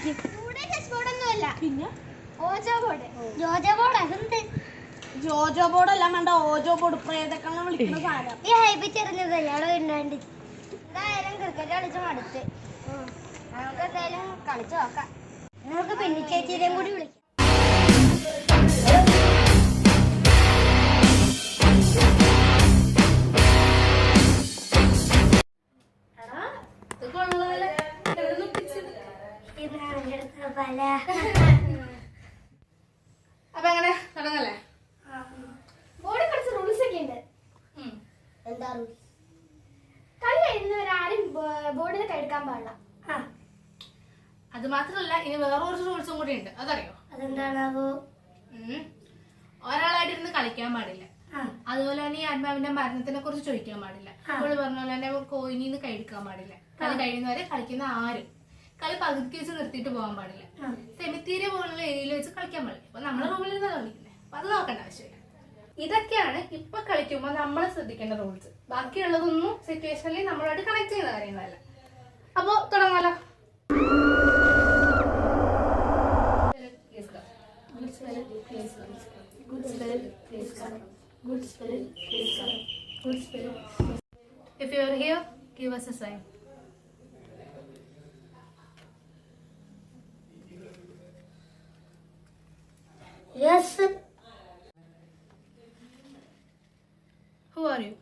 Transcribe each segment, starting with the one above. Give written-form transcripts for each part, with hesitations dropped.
കളിക്കും. പിന്നെ ജോജോ ബോർഡ് എല്ലാം വേണ്ട, ഓജോ ബോർഡ് പ്രേതക്കളെ വിളിക്കുന്ന സാധനം. ഈ ഹൈബി ചെറിഞ്ഞത് ഇയാള് ഉണ്ടാണ്ട്. എന്തായാലും ക്രിക്കറ്റ് കളിച്ച് മടുത്ത്. നമുക്ക് എന്തായാലും കളിച്ചു നോക്കാം. നമുക്ക് പിന്നെ ചേച്ചിയുടെയും കൂടി വിളിക്കാം. അപ്പൊ എങ്ങനെ തുടങ്ങല്ലേ? ബോർഡിൽ കുറച്ച് റൂൾസ് ഒക്കെ ഉണ്ട്. എന്താ റൂൾസ്? കളി കഴിയുന്നവരാരും ബോർഡിൽ കെടുക്കാൻ പാടില്ല. അത് മാത്രമല്ല, ഇനി വേറെ കുറച്ച് റൂൾസും കൂടി ഉണ്ട്. അതറിയോ? അതെന്താണാവോ? ഒരാളായിട്ടിരുന്ന് കളിക്കാൻ പാടില്ല. അതുപോലെ തന്നെ ഈ ആത്മാവിന്റെ മരണത്തിനെ കുറിച്ച് ചോദിക്കാൻ പാടില്ല. അപ്പോൾ പറഞ്ഞ പോലെ തന്നെ കോയിനിന്ന് കൈയെടുക്കാൻ പാടില്ല. കളി കഴിയുന്നവരെ കളിക്കുന്ന ആരും കളി പകുതിക്ക് വെച്ച് നിർത്തിയിട്ട് പോകാൻ പാടില്ല. സെമിത്തേരിയ പോലുള്ള ഏരിയയിൽ വെച്ച് കളിക്കാൻ പാടില്ല. അപ്പൊ നമ്മളെ റൂമിൽ നിന്നാണ് കളിക്കുന്നത്. അപ്പൊ അത് നോക്കേണ്ട ആവശ്യമില്ല. ഇതൊക്കെയാണ് ഇപ്പൊ കളിക്കുമ്പോൾ നമ്മൾ ശ്രദ്ധിക്കേണ്ട റൂൾസ്. ബാക്കിയുള്ളതൊന്നും സിറ്റുവേഷനിൽ നമ്മളായിട്ട് കണക്ട് ചെയ്യുന്ന കാര്യങ്ങളല്ല. അപ്പൊ തുടങ്ങാലോ. If you are here, give us a sign. Yes. Who are you?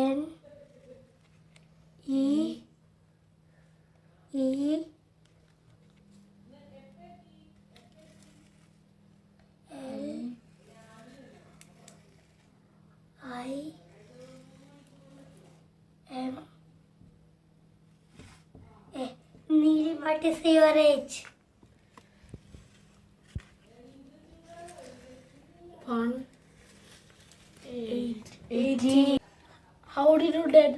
N E E L I M A. Neely, what is your age? 18. How did you dead?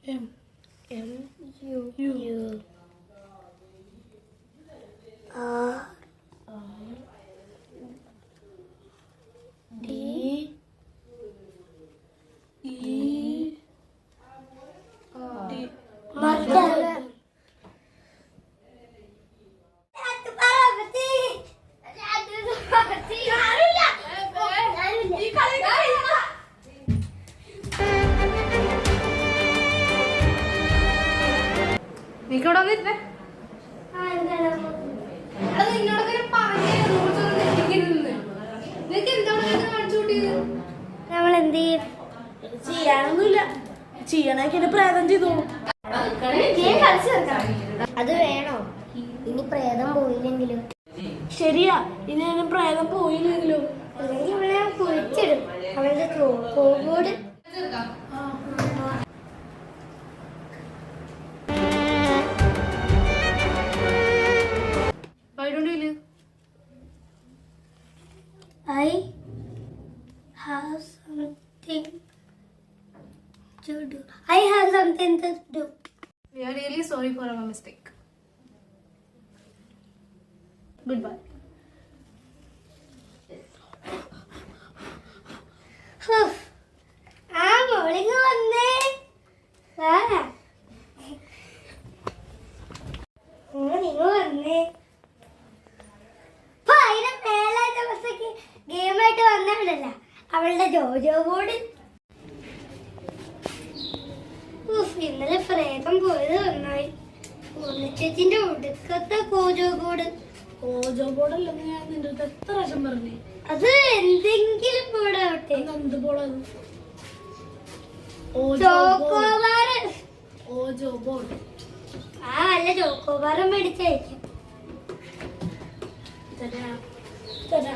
M U R D E D. Mother. നീക്കവിടെ വന്നിരുന്നേ. അത് നിന്നോടൊക്കെ പറഞ്ഞ rules ഒന്നും തെറ്റിക്കരുതെന്ന്. നിനക്ക് എന്താണ് കാണിച്ചു കൂട്ടിയത്? നമ്മൾ എന്ത് ചെയ്യും? ചെയ്യാനൊന്നുമില്ല. ചെയ്യണേക്ക് പ്രേതം ചെയ്തോളൂ. അത് വേണോ? ഇനി പ്രേതം പോയില്ലെങ്കിലും. ശരിയാ, ഇനി പ്രേതം പോയില്ലെങ്കിലും അല്ലെങ്കിൽ ഇവിടെ കുഴിച്ചിടും. അവളുടെ കോകോട് I have something to do. I have something to do. We are really sorry for our mistake. Goodbye. മോളിങ് വന്നേ. നിങ്ങൾ വന്നേ. ഗെയിമായിട്ട് വന്നാണല്ല അവളുടെ ജോജോ ബോർഡ്. ഇന്നലെ പ്രേതം പോയത് നന്നായി. ചേച്ചിന്റെ ഒടുക്കത്തെ കോജോ ബോർഡ്. ഓജോ ബോർഡല്ലെന്ന് ഞാൻ നിന്റെ അടുത്ത് എത്ര പ്രാവശ്യം പറഞ്ഞേ. അത് എന്തെങ്കിലും ബോർഡാവട്ടെ. എന്ത് ബോർഡാണ്? ചോക്കോബാർ. ഓജോ ബോർഡ്. അല്ല ചോക്കോബാറും മേടിച്ചയക്കും. തരാ തരാ.